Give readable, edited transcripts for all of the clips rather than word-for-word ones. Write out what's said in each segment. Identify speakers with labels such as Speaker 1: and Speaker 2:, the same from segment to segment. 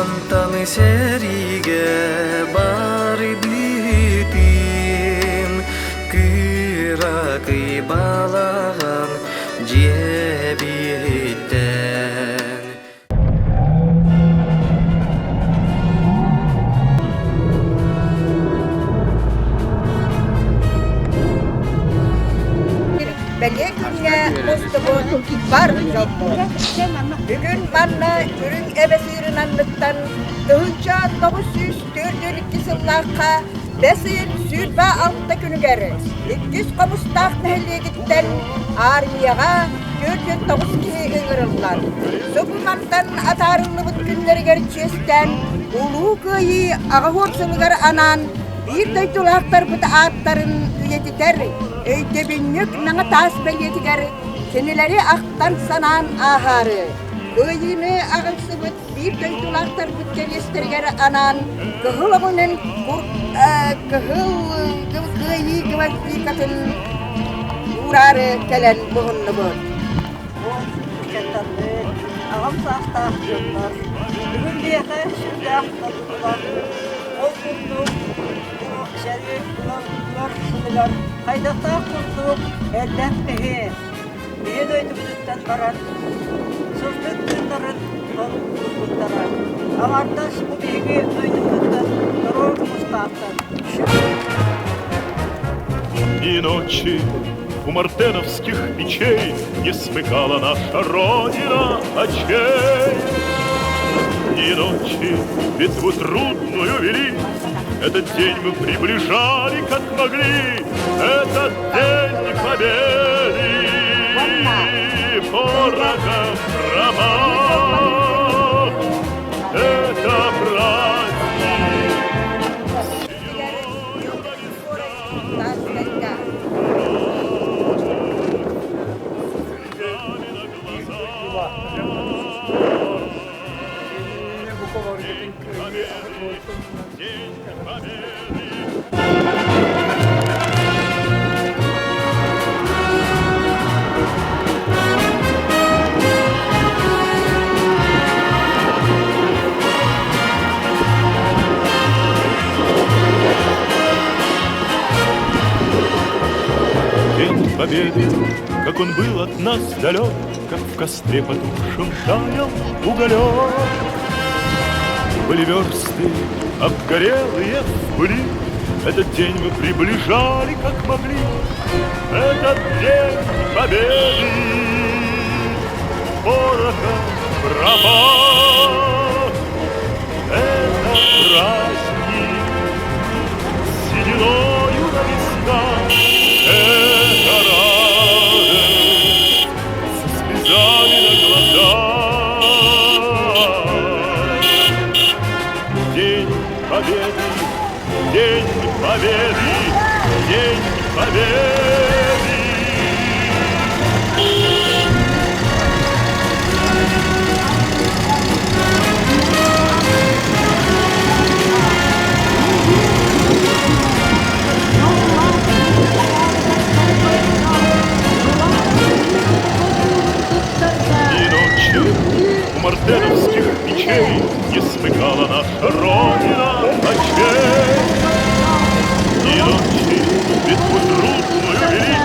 Speaker 1: Антаны сериге бар битин кыракы балаган жебиттен.
Speaker 2: Belge günne dostumuz var jokmu. Bugün manna ürün ebesirin anlıktan dıhınca 942 yıllarka besin süt ve altta günü geri. 200 komustaq nehliye gitten armiyaga 409 kişi ıngırıllar. Sokumandan atarılı bu günleri gerçesten ulu kıyı ağahorsunlar anan bir daytulaklar bu atların üyetiler. Öyde binnük nana tas belgetiger senileri aktan sanan aharı. Kıyını ağılsı bıt bir daytulaklar bu keryesterger anan kıhılımının kıyı kıvaklikatın uğrarı kelen buğunlu bud.
Speaker 3: Ağam sağda akşamlar, bugün diyete şimdi aktadılar. O kurduk, şerif bulanlar sunular. Haydakta kurduk, ellem mehe. Mehe doydu büzütten baran. Sözlük günlerin olup kurduklara. Amardaş bu bilgi doydu büzütten, dorog mustaqtan.
Speaker 4: И ночи у мартеновских печей не смыкала наша Родина очей. И ночи битву трудную вели, этот день мы приближали, как могли, этот день победы. Ворогам промах, это праздник. День победы. День победы, как он был от нас далек, как в костре потухшем таял уголек. Были версты обгорелые в пыли, этот день мы приближали, как могли, этот день победы. Порохом пропах, это праздник, сединою на висках, это радость со слезами на глазах. День победы, день победы, день победы. И ночи у мартеновских печей не смыкала наша Родина очей. И ночи битву трудную вели,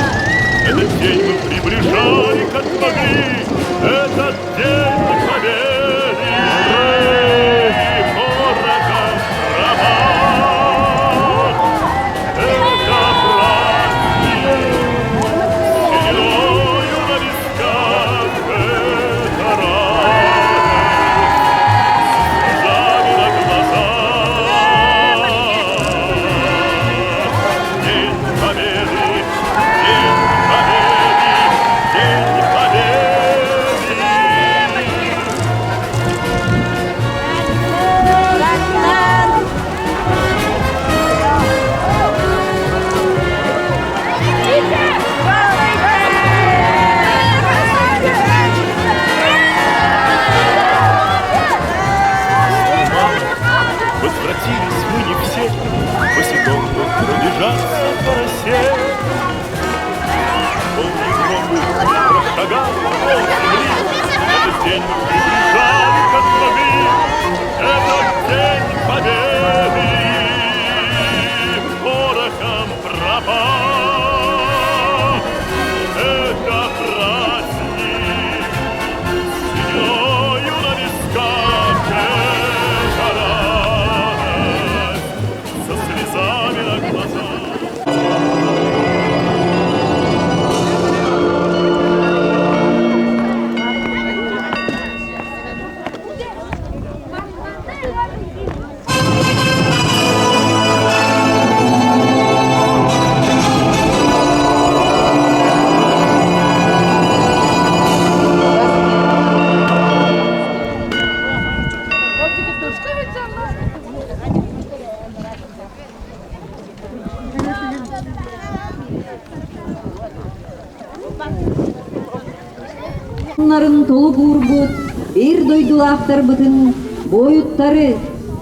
Speaker 5: Onların tolu burbut, bir doydulaqtar bıtın, boyuttары,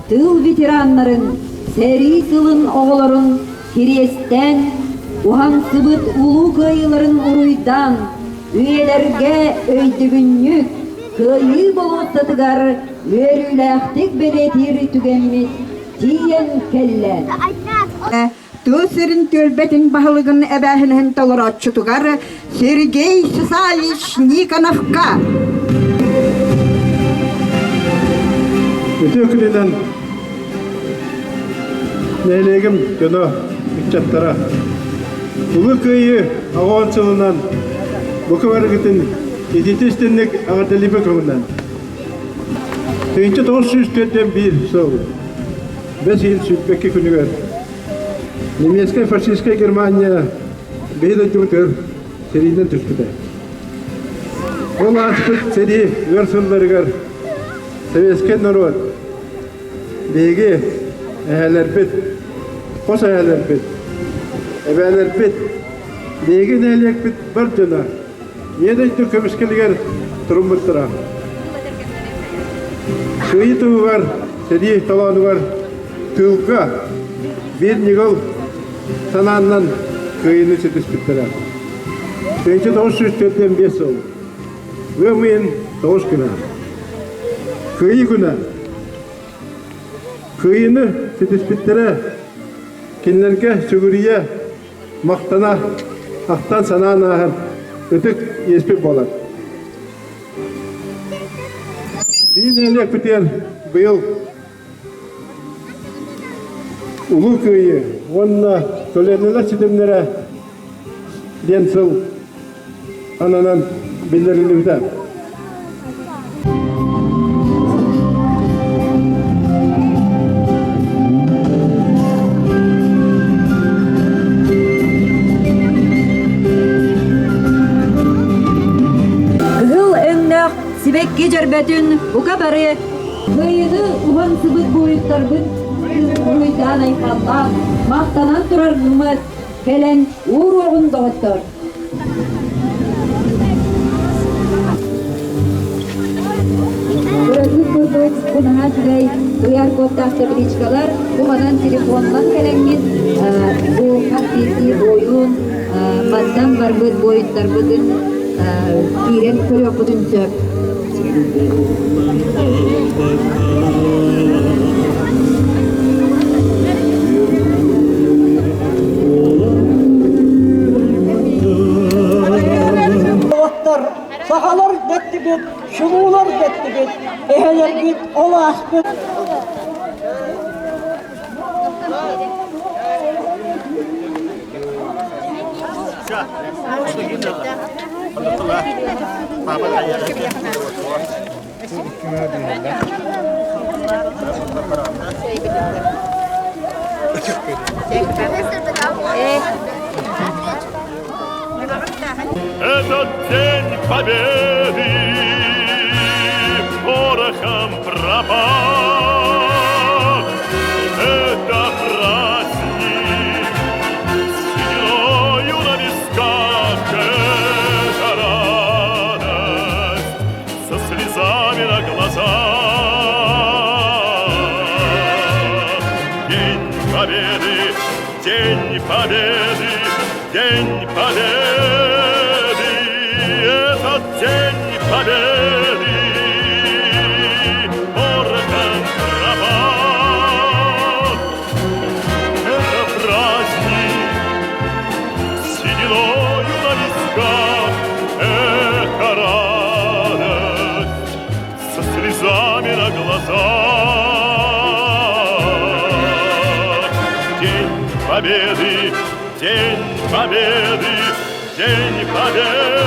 Speaker 5: tıl veteranların, seri tılın oğulарын, Kiresten, uhan sıbıt ulu kıyıların uruydan, üyelerge öydügünlük, kıyı bolotlatıgar, üyelülәхтік beletirir tügenmez, tiyen kelle.
Speaker 2: Тусырын төлбетін бағылығын әбәхінін толыратшы тұғар Сергей Сысалич Никоновқа.
Speaker 6: Өтөкілінен нәйлегім көні үтчаттара. Ұлы көйі ағуансылынан бұқы барығытын ететестенлік ағадалипі көңінен. 1941 сыл. Біз ел сүйтбекке күнігер. Немецкая фашистская Германия бейдетігітір серийден түшкіді. Ол аспыт сери версылларығар советский народ бейге әәлер бет, қос әәлер бет, әбәлер бет, бейге нәлек бет бар жана. Едейті көміскелігер тұрым бұттыра. Шүйі тұғы бар, сери таланы бар, тұлға bir nigol sanandan köyünü setişpittira. 1945 yıl. Ve müyin 9 güne. Köyü güne. Köyünü setişpittira. Kinlerge sügürüye maktana aktan sanana ötük yespip olar. Bir nelik biter bu yıl Ulu köyü, onunla söylenirler çizimlere densel ananan bildirilirdi.
Speaker 5: Kızıl öngnak, sibekki cerbetün, ukabari, köyünü uhan sıbıt boyuttarbın, Uydan aykallar, mahtanan durarımız, gelen uğur oğun doğuttur. Burası kurduğu kunağa süreyi duyar koptakta biliçkalar, kumadan telefondan gelenimiz bu katisi boyun, maddan var bud boyutlar budun, biren kuyok budun söp.
Speaker 3: Sakalar detti bit, şumular detti bit, eheler bit, olas bit.
Speaker 4: Этот день победы порохом пропах. Это праздник с сединою на висках. Это радость со слезами на глазах. День победы, день победы, день победы. День победы, порохом пропах. Это праздник с сединою на висках. Это радость со слезами на глазах. День победы, день победы, день победы.